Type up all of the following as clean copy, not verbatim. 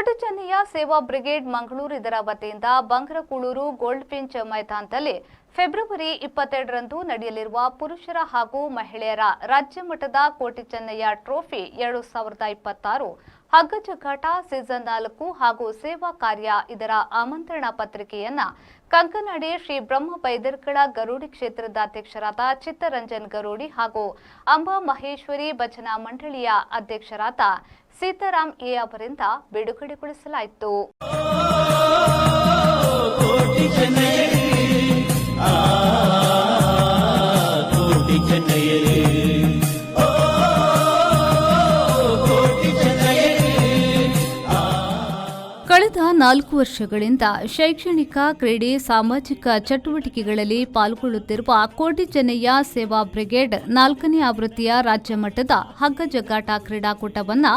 ಕೋಟಿ ಚೆನ್ನಯ್ಯ ಸೇವಾ ಬ್ರಿಗೇಡ್ ಮಂಗಳೂರು ಇದರ ವತಿಯಿಂದ ಬಂಗರಕೂಳೂರು ಗೋಲ್ಡ್ ಫಿಂಚ್ ಮೈದಾನದಲ್ಲಿ ಫೆಬ್ರವರಿ 22ರಂದು ನಡೆಯಲಿರುವ ಪುರುಷರ ಹಾಗೂ ಮಹಿಳೆಯರ ರಾಜ್ಯ ಮಟ್ಟದ ಕೋಟಿ ಚೆನ್ನಯ್ಯ ಟ್ರೋಫಿ 2026 ಹಗ್ಗಜಗ್ಗಾಟ ಸೀಸನ್ 4 ಹಾಗೂ ಸೇವಾ ಕಾರ್ಯ ಇದರ ಆಮಂತ್ರಣ ಪತ್ರಿಕೆಯನ್ನ ಕಂಕನಾಡಿ ಶ್ರೀ ಬ್ರಹ್ಮ ಬೈದರ್ಕಳ ಗರುಡಿ ಕ್ಷೇತ್ರದ ಅಧ್ಯಕ್ಷರಾದ ಚಿತ್ತರಂಜನ್ ಗರುಡಿ ಹಾಗೂ ಅಂಬಾ ಮಹೇಶ್ವರಿ ಭಜನಾ ಮಂಡಳಿಯ ಅಧ್ಯಕ್ಷರಾದ ಸೀತಾರಾಮ್ ಎ ಅವರಿಂದ ಬಿಡುಗಡೆಗೊಳಿಸಲಾಯಿತು. ಕಳೆದ 4 ವರ್ಷಗಳಿಂದ ಶೈಕ್ಷಣಿಕ, ಕ್ರೀಡೆ, ಸಾಮಾಜಿಕ ಚಟುವಟಿಕೆಗಳಲ್ಲಿ ಪಾಲ್ಗೊಳ್ಳುತ್ತಿರುವ ಕೋಟಿ ಚೆನ್ನಯ್ಯ ಸೇವಾ ಬ್ರಿಗೇಡ್ 4ನೇ ಆವೃತ್ತಿಯ ರಾಜ್ಯ ಮಟ್ಟದ ಹಗ್ಗಜಗ್ಗಾಟ ಕ್ರೀಡಾಕೂಟವನ್ನು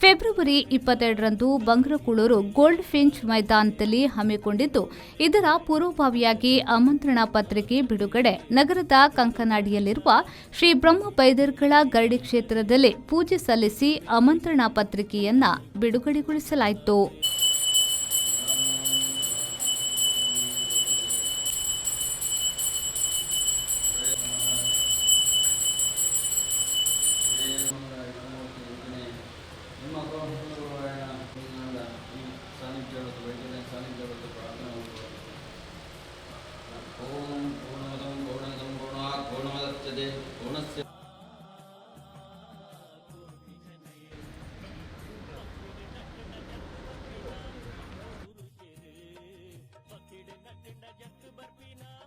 ಫೆಬ್ರವರಿ 22ರಂದು ಬಂಗರಕೂಳೂರು ಗೋಲ್ಡ್ ಫಿಂಚ್ ಮೈದಾನದಲ್ಲಿ ಹಮ್ಮಿಕೊಂಡಿದ್ದು, ಇದರ ಪೂರ್ವಭಾವಿಯಾಗಿ ಆಮಂತ್ರಣ ಪತ್ರಿಕೆ ಬಿಡುಗಡೆ ನಗರದ ಕಂಕನಾಡಿಯಲ್ಲಿರುವ ಶ್ರೀ ಬ್ರಹ್ಮ ಬೈದರ್ಕಳ ಗರಡಿ ಕ್ಷೇತ್ರದಲ್ಲಿ ಪೂಜೆ ಸಲ್ಲಿಸಿ ಆಮಂತ್ರಣ ಪತ್ರಿಕೆಯನ್ನ ಬಿಡುಗಡೆಗೊಳಿಸಲಾಯಿತು.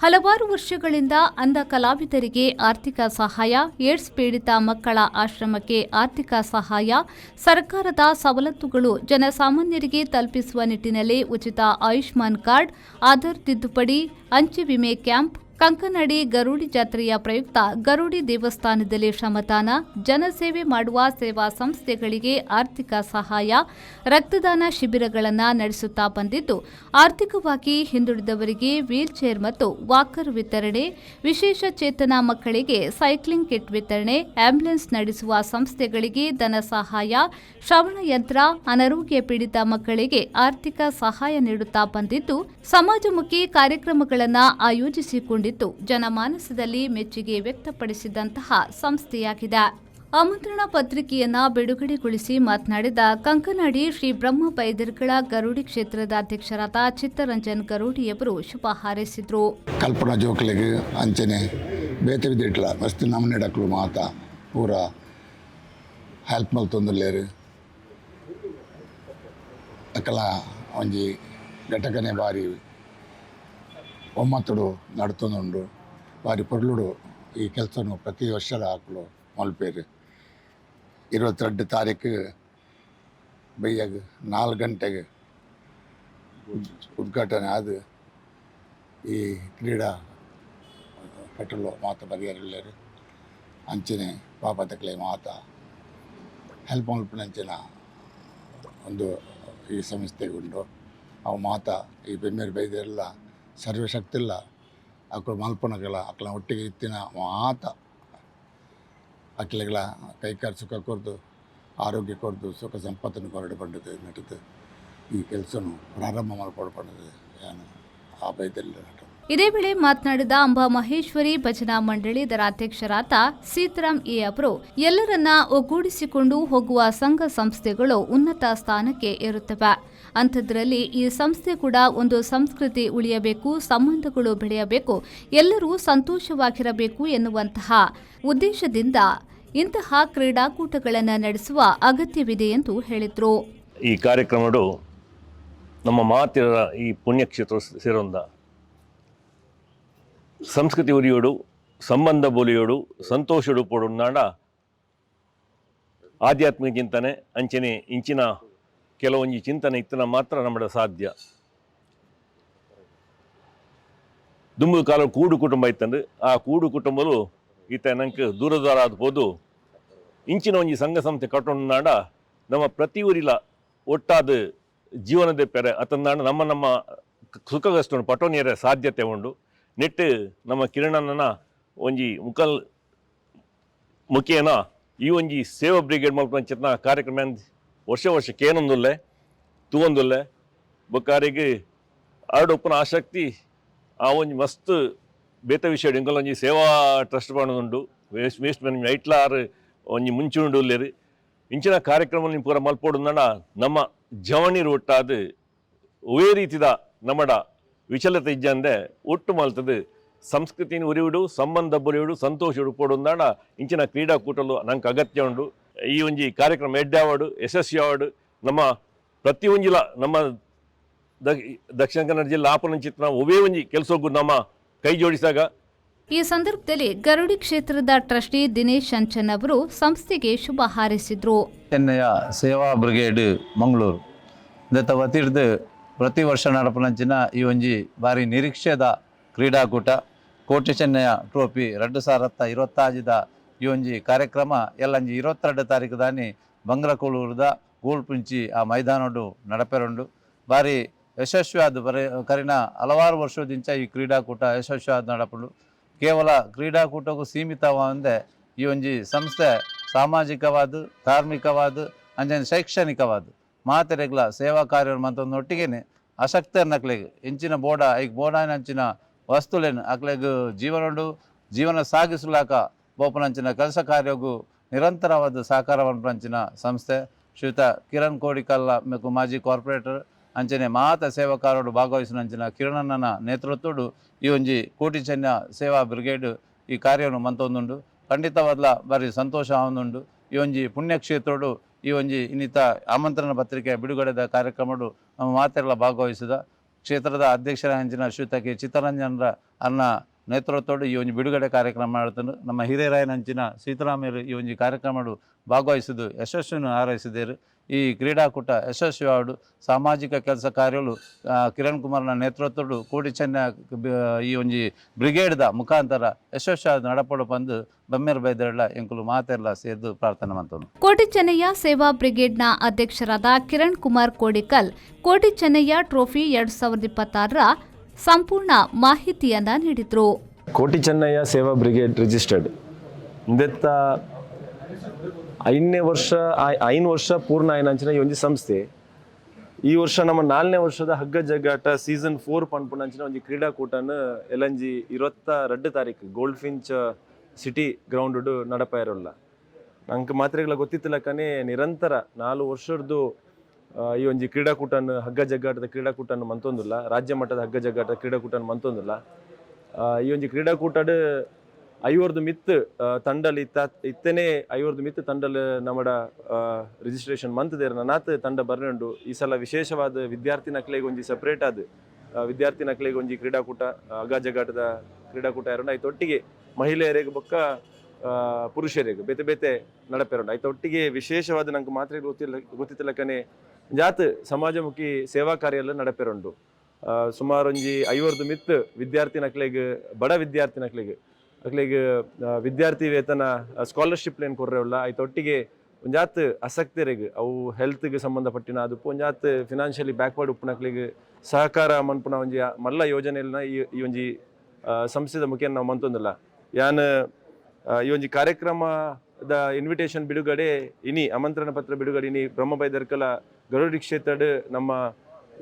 ಹಲವಾರು ವರ್ಷಗಳಿಂದ ಅಂಧ ಕಲಾವಿದರಿಗೆ ಆರ್ಥಿಕ ಸಹಾಯ, ಏಡ್ಸ್ ಪೀಡಿತ ಮಕ್ಕಳ ಆಶ್ರಮಕ್ಕೆ ಆರ್ಥಿಕ ಸಹಾಯ, ಸರ್ಕಾರದ ಸವಲತ್ತುಗಳು ಜನಸಾಮಾನ್ಯರಿಗೆ ತಲುಪಿಸುವ ನಿಟ್ಟಿನಲ್ಲಿ ಉಚಿತ ಆಯುಷ್ಮಾನ್ ಕಾರ್ಡ್, ಆಧಾರ್ ತಿದ್ದುಪಡಿ, ಅಂಚೆ ವಿಮೆ ಕ್ಯಾಂಪ್, ಕಂಕನಾಡಿ ಗರುಡಿ ಜಾತ್ರೆಯ ಪ್ರಯುಕ್ತ ಗರುಡಿ ದೇವಸ್ಥಾನದಲ್ಲಿ ಶ್ರಮದಾನ, ಜನಸೇವೆ ಮಾಡುವ ಸೇವಾ ಸಂಸ್ಥೆಗಳಿಗೆ ಆರ್ಥಿಕ ಸಹಾಯ, ರಕ್ತದಾನ ಶಿಬಿರಗಳನ್ನು ನಡೆಸುತ್ತಾ ಬಂದಿದ್ದು, ಆರ್ಥಿಕವಾಗಿ ಹಿಂದುಳಿದವರಿಗೆ ವೀಲ್ಚೇರ್ ಮತ್ತು ವಾಕರ್ ವಿತರಣೆ, ವಿಶೇಷ ಚೇತನ ಮಕ್ಕಳಿಗೆ ಸೈಕ್ಲಿಂಗ್ ಕಿಟ್ ವಿತರಣೆ, ಆಂಬ್ಯುಲೆನ್ಸ್ ನಡೆಸುವ ಸಂಸ್ಥೆಗಳಿಗೆ ಧನ ಸಹಾಯ, ಶ್ರವಣ ಯಂತ್ರ, ಅನಾರೋಗ್ಯ ಪೀಡಿತ ಮಕ್ಕಳಿಗೆ ಆರ್ಥಿಕ ಸಹಾಯ ನೀಡುತ್ತಾ ಬಂದಿದ್ದು, ಸಮಾಜಮುಖಿ ಕಾರ್ಯಕ್ರಮಗಳನ್ನು ಆಯೋಜಿಸಿಕೊಂಡಿದ್ದು ಜನಮಾನಸದಲ್ಲಿ ಮೆಚ್ಚುಗೆ ವ್ಯಕ್ತಪಡಿಸಿದಂತಹ ಸಂಸ್ಥೆಯಾಗಿದೆ. ಆಮಂತ್ರಣ ಪತ್ರಿಕೆಯನ್ನ ಬಿಡುಗಡೆಗೊಳಿಸಿ ಮಾತನಾಡಿದ ಕಂಕನಾಡಿ ಶ್ರೀ ಬ್ರಹ್ಮ ಬೈದರ್ಕಳ ಗರುಡಿ ಕ್ಷೇತ್ರದ ಅಧ್ಯಕ್ಷರಾದ ಚಿತ್ತರಂಜನ್ ಗರುಡಿಯವರು ಶುಭ ಹಾರೈಸಿದರು. ಕಲ್ಪನಾ ಜೋಕ್ಲೆಗೆ ಅಂಚನೆ ಬೇತೆ ಬಿದ್ದಿಟ್ಲ ಮಸ್ತ್ ನಮ್ಮನೆ ಡಕ್ಲು ಮಾತ ಪೂರ ಹೆಲ್ಪ್ ಮಲ್ತೊಂದುಲ್ಲೇರು ಅಕಲ ಒಂಜಿ ಘಟಕನೆ ಬಾರಿ ಒಮ್ಮತ್ತುಡು ನಡ್ತೊಂದುಂಡು ಬಾರಿ ಪೊರ್ಲುಡು ಈ ಕೆಲಸನು ಪ್ರತಿ ವರ್ಷದ ಹಾಕಲು ಮಲ್ಪೇರು 22 ತಾರೀಕು ಬೈಯಾಗ 4 ಗಂಟೆಗೆ ಉದ್ಘಾಟನೆ ಆದ ಈ ಕ್ರೀಡಾ ಪಟುಲು ಮಾತ ಬರೆಯರು ಅಂಚನೆ ಪಾಪತಕ್ಲೆ ಮಾತ ಹೆಲ್ಪ್ ಮಲ್ಪನಂಚಿನ ಒಂದು ಈ ಸಂಸ್ಥೆಗುಂಡು ಅವು ಮಾತ ಈ ಬೆನ್ಮೇರು ಬೈದೆಲ್ಲ ಸರ್ವಶಕ್ತಿಲ್ಲ ಅಕ್ಕಳು ಮಲ್ಪನಗಳ ಅಕ್ಕಳ ಒಟ್ಟಿಗೆ ಇತ್ತಿನ ಮಾತ ಅಕ್ಕಲೆಗಳ ಕೈಕಾಲು ಸುಖ ಕೊರ್ದು ಆರೋಗ್ಯ ಕೊರ್ದು ಸುಖ ಸಂಪತ್ತನ್ನು ಕೊರಡು ಪಂಡದು ನಟದು ಈ ಕೆಲಸನು ಪ್ರಾರಂಭ ಮಾಡಿಕೊಡ್ಪಂಡದು ಏನು ಆ ಬೈದಲ್ಲಿ ನಟ. ಇದೇ ವೇಳೆ ಮಾತನಾಡಿದ ಅಂಬಾ ಮಹೇಶ್ವರಿ ಭಜನಾ ಮಂಡಳಿ ಇದರ ಅಧ್ಯಕ್ಷರಾದ ಸೀತಾರಾಮ್ ಎ ಅವರು ಎಲ್ಲರನ್ನ ಒಗ್ಗೂಡಿಸಿಕೊಂಡು ಹೋಗುವ ಸಂಘ ಸಂಸ್ಥೆಗಳು ಉನ್ನತ ಸ್ಥಾನಕ್ಕೆ ಏರುತ್ತವೆ. ಅಂಥದ್ರಲ್ಲಿ ಈ ಸಂಸ್ಥೆ ಕೂಡ ಒಂದು ಸಂಸ್ಕೃತಿ ಉಳಿಯಬೇಕು, ಸಂಬಂಧಗಳು ಬೆಳೆಯಬೇಕು, ಎಲ್ಲರೂ ಸಂತೋಷವಾಗಿರಬೇಕು ಎನ್ನುವಂತಹ ಉದ್ದೇಶದಿಂದ ಇಂತಹ ಕ್ರೀಡಾಕೂಟಗಳನ್ನು ನಡೆಸುವ ಅಗತ್ಯವಿದೆ ಎಂದು ಹೇಳಿದರು. ಈ ಕಾರ್ಯಕ್ರಮಗಳು ನಮ್ಮ ಮಾತಿರ ಈ ಪುಣ್ಯಕ್ಷೇತ್ರ ಸೇರೊಂದ ಸಂಸ್ಕೃತಿ ಉರಿಯೋಡು, ಸಂಬಂಧ ಬೋಲಿಯೋಡು, ಸಂತೋಷಡು ಪೋಡುನಾಡ ಆಧ್ಯಾತ್ಮಿಕ ಚಿಂತನೆ ಅಂಚನೆ ಇಂಚಿನ ಕೆಲವೊಂದು ಚಿಂತನೆ ಇತ್ತನ ಮಾತ್ರ ನಮ್ಮಡ ಸಾಧ್ಯ. ದುಂಬು ಕಾಲ ಕೂಡು ಕುಟುಂಬ ಇತ್ತಂದು ಆ ಕೂಡು ಕುಟುಂಬಲು ಈತ ನಂಗೆ ದೂರ ದೂರ ಆದ್ಬೋದು ಇಂಚಿನ ಒಂಜಿ ಸಂಘ ಸಂಸ್ಥೆ ಕಟ್ಟೊಂಡು ನಮ್ಮ ಪ್ರತಿ ಊರಿಲ ಒಟ್ಟಾದ ಜೀವನದ ಪೆರೆ ಅತಂದಾಂಡ ನಮ್ಮ ಸುಖ ಕಷ್ಟ ಪಟೋನಿಯರ ಸಾಧ್ಯತೆ ಉಂಡು. ನೆಟ್ಟು ನಮ್ಮ ಕಿರಣನ ಒಂಜಿ ಮುಖೇನ ಈ ಒಂಜಿ ಸೇವಾ ಬ್ರಿಗೇಡ್ ಮಲ್ಪಂಚಿನ ಕಾರ್ಯಕ್ರಮ ವರ್ಷ ವರ್ಷಕ್ಕೆ ಏನೊಂದುಲ್ಲೆ ತೂವೊಂದುಲ್ಲೆ ಬೊಕ್ಕಾರಿಗೆ ಆರ್ಡ್ ಉಪ್ಪುನ ಆಸಕ್ತಿ ಆ ಒಂಜಿ ಮಸ್ತ್ ಬೇತೆ ವಿಷಯ ಎಂಕಲ್ ಒಂಜಿ ಸೇವಾ ಟ್ರಸ್ಟ್ ಪಣ್ಣುಂಡು ವೇಸ್ಟ್ ಮ್ಯಾನೇಜ್ಮೆಂಟ್ ಐಟ್ಲಾರ್ ಒಂಜಿ ಮುಂಚೂಂಡು ಉಲ್ಲೇರು ಇಂಚಿನ ಕಾರ್ಯಕ್ರಮ ಪೂರ ಮಲ್ಪೋಡುಂದಣ ನಮ್ಮ ಜವಣಿರು ಒಟ್ಟಾದ ಒವೇ ರೀತಿದ ನಮ್ಮಡ ವಿಚಲತೆ ಇಜ್ಜಂದೆ ಒಟ್ಟು ಮಲ್ತದು ಸಂಸ್ಕೃತಿನ ಉರಿಯುಡು ಸಂಬಂಧ ಬುರಿಯುಡು ಸಂತೋಷ ಉಡುಪೋಡುಂದಾಂಡ ಇಂಚಿನ ಕ್ರೀಡಾಕೂಟಲು ನಂಗೆ ಅಗತ್ಯ ಉಂಡು ಈ ಒಂಜಿ ಕಾರ್ಯಕ್ರಮ ಎಡ್ಡಾವಾಡು ಯಶಸ್ವಿ ಆವಾಡು ನಮ್ಮ ಪ್ರತಿ ಒಂಜಿಲ ನಮ್ಮ ದಕ್ಷಿಣ ಕನ್ನಡ ಜಿಲ್ಲೆ ಆಪನಂಚಿತ್ನ ಒವೇ ಒಂಜಿ ಕೆಲಸಕ್ಕೂ ನಮ್ಮ ಕೈ ಜೋಡಿಸಾಗ ಈ ಸಂದರ್ಭದಲ್ಲಿ ಗರುಡಿ ಕ್ಷೇತ್ರದ ಟ್ರಸ್ಟಿ ದಿನೇಶ್ ಅಂಚನ್ ಅವರು ಸಂಸ್ಥೆಗೆ ಶುಭ ಹಾರೈಸಿದ್ರು. ಚೆನ್ನಯ್ಯ ಸೇವಾ ಬ್ರಿಗೇಡ್ ಮಂಗಳೂರು ಇಂದತ್ತ ವತಿರ್ದು ಪ್ರತಿ ವರ್ಷ ನಡಪನಂಚಿನ ಈ ಒಂಜಿ ಬಾರಿ ನಿರೀಕ್ಷೆದ ಕ್ರೀಡಾಕೂಟ ಕೋಟಿ ಚೆನ್ನಯ್ಯ ಟ್ರೋಫಿ 2025 ಈ ಒಂಜಿ ಕಾರ್ಯಕ್ರಮ ಎಲ್ಲಂಜಿ 22 ತಾರೀಕು ದಾನಿ ಬಂಗ್ರಕೂಳೂರದ ಗೂಳ್ಪುಂಚಿ ಆ ಮೈದಾನಡು ನಡಪೆರುಂಡು ಬಾರಿ ಯಶಸ್ವಿ ಆದ ಕರಿನ ಹಲವಾರು ವರ್ಷದಿಂಚ ಈ ಕ್ರೀಡಾಕೂಟ ಯಶಸ್ವಿ ಆದ ನಡಪುಂಡು ಕೇವಲ ಕ್ರೀಡಾಕೂಟಕ್ಕೂ ಸೀಮಿತವಾದಂದೆ ಈ ಒಂಜಿ ಸಂಸ್ಥೆ ಸಾಮಾಜಿಕವಾದ ಧಾರ್ಮಿಕವಾದ ಅಂಜನೆ ಶೈಕ್ಷಣಿಕವಾದ ಮಾತೆರೆಗ್ಲ ಸೇವಾ ಕಾರ್ಯ ಮಂತೊಂದೊಟ್ಟಿಗೆ ಆಸಕ್ತರ್ನಕ್ಲೆಗ್ ಇಂಚಿನ ಬೋಡ ಈಗ ಬೋಡಾಯನಂಚಿನ ವಸ್ತುಲೇನು ಅಕ್ಲೆಗ್ ಜೀವನ ಸಾಗಿಸ್ಲಾಕ ಬೋಪನಂಚಿನ ಕೆಲಸ ಕಾರ್ಯಗೂ ನಿರಂತರವಾದ ಸಹಕಾರ ಪಂಚಿನ ಸಂಸ್ಥೆ ಶ್ರೀಯುತ ಕಿರಣ್ ಕೋಡಿಕಲ್ಲ ಮೇಕು ಮಾಜಿ ಕಾರ್ಪೊರೇಟರ್ ಅಂಚನೆ ಮಾತ ಸೇವಾಕಾರರು ಭಾಗವಹಿಸಿನಂಚಿನ ಕಿರಣಣ್ಣನ ನೇತೃತ್ವಡು ಈ ಒಂಜಿ ಕೋಟಿ ಚೆನ್ನ ಸೇವಾ ಬ್ರಿಗೇಡ್ ಈ ಕಾರ್ಯವನ್ನು ಮಂತೊಂದುಂಡು ಖಂಡಿತವಾದ್ಲ ಬಾರಿ ಸಂತೋಷ ಆವೊಂದುಂಡು ಈ ಒಂಜಿ ಪುಣ್ಯಕ್ಷೇತ್ರಡು ಈ ಒಂಜಿ ಇನ್ನಿತ ಆಮಂತ್ರಣ ಪತ್ರಿಕೆ ಬಿಡುಗಡೆದ ಕಾರ್ಯಕ್ರಮಡು ನಮ್ಮ ಮಾತೆಲ್ಲ ಭಾಗವಹಿಸಿದ ಕ್ಷೇತ್ರದ ಅಧ್ಯಕ್ಷರ ಹಂಚಿನ ಶ್ರೀಯುತ ಕೆ ಚಿತ್ತರಂಜನರ ಅನ್ನ ನೇತೃತ್ವಡು ಈ ಒಂಜಿ ಬಿಡುಗಡೆ ಕಾರ್ಯಕ್ರಮ ಮಾಡುತ್ತಂಡು ನಮ್ಮ ಹಿರೇರಾಯನ ಹಂಚಿನ ಸೀತಾರಾಮರು ಈ ಒಂಜಿ ಕಾರ್ಯಕ್ರಮಡು ಭಾಗವಹಿಸಿದ್ದು ಯಶಸ್ವಿಯನ್ನು ಹಾರೈಸಿದರು. ಈ ಕ್ರೀಡಾಕೂಟ ಯಶಸ್ವಿ ಆಡು ಸಾಮಾಜಿಕ ಕೆಲಸ ಕಾರ್ಯಗಳು ಕಿರಣ್ ಕುಮಾರ್ನ ನೇತೃತ್ವಡು ಕೋಟಿ ಚೆನ್ನ ಈ ಒಂಜಿ ಬ್ರಿಗೇಡ್ದ ಮುಖಾಂತರ ಯಶಸ್ವಿ ಆದ ನಡಪಡು ಬಂದು ಬಮ್ಮೇರು ಬೈದೆಲ್ಲ ಎಂಕುಲು ಮಾತೆಲ್ಲ ಸೇರ್ದು ಪ್ರಾರ್ಥನೆ ಮಾಡ್ತನು. ಕೋಟಿ ಚೆನ್ನಯ್ಯ ಸೇವಾ ಬ್ರಿಗೇಡ್ನ ಅಧ್ಯಕ್ಷರಾದ ಕಿರಣ್ ಕುಮಾರ್ ಕೋಡಿಕಲ್ ಕೋಟಿ ಚೆನ್ನಯ್ಯ ಟ್ರೋಫಿ 2026ರ ಸಂಪೂರ್ಣ ಮಾಹಿತಿಯನ್ನ ನೀಡಿದರು. ಕೋಟಿ ಚೆನ್ನಯ್ಯ ಸೇವಾ ಬ್ರಿಗೇಡ್ ರಿಜಿಸ್ಟರ್ಡ್ ಇಂದೆತ್ತ 5 ವರ್ಷ ಪೂರ್ಣ ಆಯ್ನಂಚಿನ ಈ ಒಂಜಿ ಸಂಸ್ಥೆ ಈ ವರ್ಷ ನಮ್ಮ 4ನೇ ವರ್ಷದ ಹಗ್ಗ ಜಗ್ಗಾಟ ಸೀಸನ್ 4 ಪನ್ಪುನಂಚಿನ ಒಂಜಿ ಕ್ರೀಡಾಕೂಟನ ಎಲ್ಲಂಜಿ 22 ತಾರೀಕು ಗೋಲ್ಡ್ ಫಿಂಚ್ ಸಿಟಿ ಗ್ರೌಂಡ್ ನಡಪಾಯಿರಲ್ಲ ನಂಗೆ ಮಾತ್ರೆಗಳ ಗೊತ್ತಿತ್ತಿಲ್ಲಕನೇ ನಿರಂತರ 4 ವರ್ಷದ್ದು ಈ ಒಂಜಿ ಕ್ರೀಡಾಕೂಟನ ಹಗ್ಗ ಜಗ್ಗಾಟದ ಕ್ರೀಡಾಕೂಟನ ಮಂತೊಂದಿಲ್ಲ ರಾಜ್ಯ ಮಟ್ಟದ ಹಗ್ಗ ಜಗ್ಗಾಟದ ಕ್ರೀಡಾಕೂಟನ ಮಂತೊಂದಿಲ್ಲ ಈ ಒಂಜಿ ಕ್ರೀಡಾಕೂಟಡ್ 50 ಮಿತ್ ತಂಡಲ್ ಇತ್ತನೇ 50 ಮಿತ್ ತಂಡಲ್ ನಮ್ಮಡ ರಿಜಿಸ್ಟ್ರೇಷನ್ ಮಂತದೇರ ನಾತ್ ತಂಡ ಬರ್ನುಂಡು ಈ ಸಲ ವಿಶೇಷವಾದ ವಿದ್ಯಾರ್ಥಿ ನಕ್ಲೆಗೆ ಒಂಜಿ ಸಪ್ರೇಟ್ ಆದ ವಿದ್ಯಾರ್ಥಿ ನಕ್ಲೆಗೆ ಒಂಜಿ ಕ್ರೀಡಾಕೂಟ ಹಗ್ಗ ಜಗ್ಗಾಟದ ಕ್ರೀಡಾಕೂಟ ಇರೋಣ ಐತೊಟ್ಟಿಗೆ ಮಹಿಳೆಯರಿಗೆ ಬೊಕ್ಕ ಪುರುಷರಿಗೆ ಬೇತೆ ಬೇತೆ ನಡಪೆರೋಣ ಐತೊಟ್ಟಿಗೆ ವಿಶೇಷವಾದ ನಂಗೆ ಮಾತ್ರ ಗೊತ್ತಿತ್ತಿಲ್ಲಕನೆ ಜಾತ್ ಸಮಾಜಮುಖಿ ಸೇವಾ ಕಾರ್ಯ ಎಲ್ಲ ನಡಪೆರುಂಡು ಸುಮಾರು ಒಂಜಿ 50 ಮಿತ್ ವಿದ್ಯಾರ್ಥಿ ನಕ್ಲೆಗ್ ಬಡ ವಿದ್ಯಾರ್ಥಿ ನಕ್ಲೆಗ್ ವಿದ್ಯಾರ್ಥಿ ವೇತನ ಸ್ಕಾಲರ್ಶಿಪ್ ಲೇನ್ ಕೊರ್ರೆವಲ್ಲ ಐತೊಟ್ಟಿಗೆ ಒಂಜಾತ್ ಆಸಕ್ತರಿಗೆ ಅವು ಹೆಲ್ತ್ಗೆ ಸಂಬಂಧಪಟ್ಟಿನ ಅದು ಒಂಜಾತ್ ಫಿನಾನ್ಷಿಯಲಿ ಬ್ಯಾಕ್ವರ್ಡ್ ಉಪ್ಪುನಕ್ಲಿಗೆ ಸಹಕಾರ ಮನ್ಪುನ ಒಂಜಿ ಮಲ್ಲ ಯೋಜನೆಯನ್ನ ಈ ಒಂಜಿ ಸಂಸ್ಥೆದ ಮುಖೇನ ನಾವು ಮಂತೊಂದಿಲ್ಲ ಯಾನ್ ಈ ಒಂಜಿ ಕಾರ್ಯಕ್ರಮದ ಇನ್ವಿಟೇಷನ್ ಬಿಡುಗಡೆ ಇನಿ ಆಮಂತ್ರಣ ಪತ್ರ ಬಿಡುಗಡೆ ಇನಿ ಬ್ರಹ್ಮಬೈದರ್ಕಲ ಗರುಡಿ ಕ್ಷೇತ್ರದ ನಮ್ಮ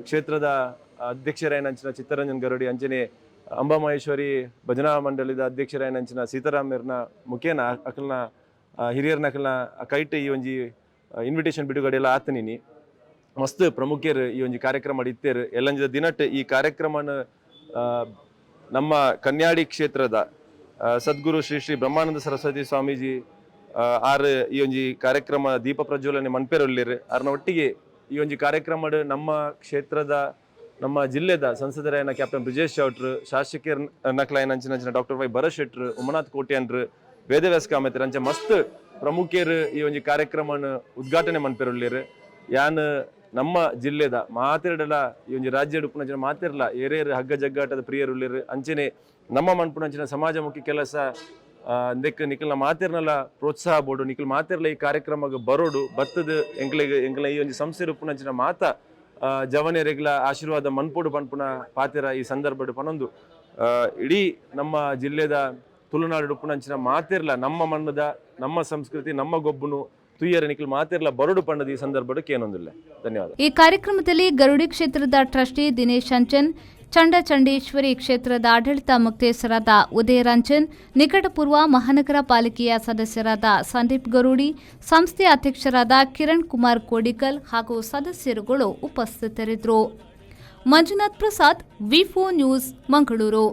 ಕ್ಷೇತ್ರದ ಅಧ್ಯಕ್ಷರಾಯನಂಚಿನ ಚಿತ್ತರಂಜನ್ ಗರುಡಿ ಅಂಚನೆ ಅಂಬಾಮಹೇಶ್ವರಿ ಭಜನಾ ಮಂಡಳಿದ ಅಧ್ಯಕ್ಷರಾಯನಂಚಿನ ಸೀತಾರಾಮರ್ನ ಮುಖೇನ ಅಕಲ್ನ ಹಿರಿಯರ್ನ ಅಕಲ್ನ ಕೈಟ್ ಈ ಒಂಜಿ ಇನ್ವಿಟೇಷನ್ ಬಿಡುಗಡೆ ಎಲ್ಲ ಆತನಿನಿ ಮಸ್ತ್ ಪ್ರಮುಖರು ಈ ಒಂಜಿ ಕಾರ್ಯಕ್ರಮ ಇತ್ತೇರು ಎಲ್ಲಂಜದ ದಿನಟ್ ಈ ಕಾರ್ಯಕ್ರಮನ ನಮ್ಮ ಕನ್ಯಾಡಿ ಕ್ಷೇತ್ರದ ಸದ್ಗುರು ಶ್ರೀ ಶ್ರೀ ಬ್ರಹ್ಮಾನಂದ ಸರಸ್ವತಿ ಸ್ವಾಮೀಜಿ ಆರ್ ಈ ಒಂಜಿ ಕಾರ್ಯಕ್ರಮ ದೀಪ ಪ್ರಜ್ವಲನೆ ಮನ್ಪೇರೊಲ್ಲಿರು ಅರ್ನ ಒಟ್ಟಿಗೆ ಈ ಒಂಜಿ ಕಾರ್ಯಕ್ರಮ ನಮ್ಮ ಕ್ಷೇತ್ರದ ನಮ್ಮ ಜಿಲ್ಲೆದ ಸಂಸದರಾಯನ ಕ್ಯಾಪ್ಟನ್ ಬ್ರಿಜೇಶ್ ಚೌಟ್ರು ಶಾಸಕರ್ ನಕ್ಲಾಯನಂಚಿನ ಡಾಕ್ಟರ್ ವೈ ಭರತ್ ಶೆಟ್ರು ಉಮನಾಥ್ ಕೋಟ್ಯಾನ್ರು ವೇದವ್ಯಾಸ ಕಾಮೆತರು ಅಂಚೆ ಮಸ್ತ್ ಪ್ರಮುಖರು ಈ ಒಂಜಿ ಕಾರ್ಯಕ್ರಮನ ಉದ್ಘಾಟನೆ ಮನ್ಪೇರೊಲ್ಲಿರು ಯಾನ್ ನಮ್ಮ ಜಿಲ್ಲೆದ ಮಾತೆರಡಲ ಈ ಒಂಜಿ ರಾಜ್ಯ ಉಪ್ಪುನಂಚಿನ ಮಾತೆರಲ ಏರೇರು ಹಗ್ಗ ಜಗ್ಗಾಟದ ಪ್ರಿಯರುಲ್ಲಿರು ಅಂಚನೆ ನಮ್ಮ ಮನ್ಪುನಂಚಿನ ಸಮಾಜಮುಖಿ ಕೆಲಸ ಅಂದೆಕ್ ನಿಖಲ್ನ ಮಾತೆರ್ನಲ ಪ್ರೋತ್ಸಾಹ ಬೋಡು ನಿಖಲ್ ಮಾತೆರ್ಲ ಈ ಕಾರ್ಯಕ್ರಮಕ್ಕೆ ಬರೋಡು ಬತ್ತದ ಎಂಕ್ಲ ಈ ಒಂಜಿ ಸಂಸ್ಥೆ ಉಪ್ಪುನಂಚಿನ ಮಾತ ಜವನೆರೆಗ್ಲ ಆಶೀರ್ವಾದ ಮನ್ಪೋಡು ಪನ್ಪುನ ಪಾತೆರ ಈ ಸಂದರ್ಭಡು ಪನೊಂದು ಇಡೀ ನಮ್ಮ ಜಿಲ್ಲೆದ ತುಳುನಾಡು ಉಪ್ಪುನಂಚಿನ ಮಾತೆರ್ಲ ನಮ್ಮ ಮಣ್ಣದ ನಮ್ಮ ಸಂಸ್ಕೃತಿ ನಮ್ಮ ಗೊಬ್ಬುನು ತುಯ್ಯರ ನಿಖಿಲ್ ಮಾತಿರ್ಲ ಬರಡು ಪಂಡದ ಈ ಸಂದರ್ಭಕ್ಕೆ ಏನೊಂದಿಲ್ಲ. ಧನ್ಯವಾದ. ಈ ಕಾರ್ಯಕ್ರಮದಲ್ಲಿ ಗರುಡಿ ಕ್ಷೇತ್ರದ ಟ್ರಸ್ಟಿ ದಿನೇಶ್ ಅಂಚನ್, ಚಂಡಚಂಡೇಶ್ವರಿ ಕ್ಷೇತ್ರದ ಆಡಳಿತ ಮುಕ್ತೇಸರಾದ ಉದಯರಂಜನ್, ನಿಕಟಪೂರ್ವ ಮಹಾನಗರ ಪಾಲಿಕೆಯ ಸದಸ್ಯರಾದ ಸಂದೀಪ್ ಗರುಡಿ, ಸಂಸ್ಥೆ ಅಧ್ಯಕ್ಷರಾದ ಕಿರಣ್ ಕುಮಾರ್ ಕೋಡಿಕಲ್ ಹಾಗೂ ಸದಸ್ಯರುಗಳು ಉಪಸ್ಥಿತರಿದ್ದರು. ಮಂಜುನಾಥ್ ಪ್ರಸಾದ್, ವಿ4 ನ್ಯೂಸ್, ಮಂಗಳೂರು.